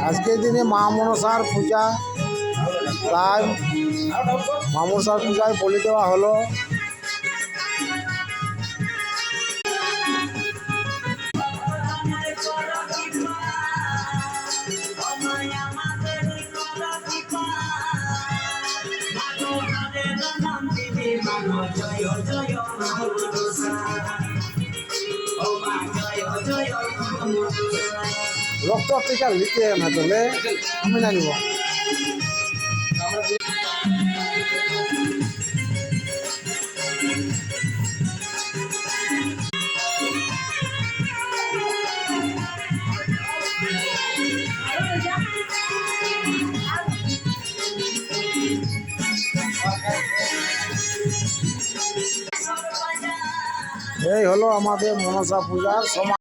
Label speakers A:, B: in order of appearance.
A: আজকের দিনে মা মনসার পূজা, তাই মা মনসার পূজায় বলি দেওয়া হলো। রক্ত টিকা লিখে না চলে আমি জানিব। এই হলো আমাদের মনসা পূজার সমাপ্তি।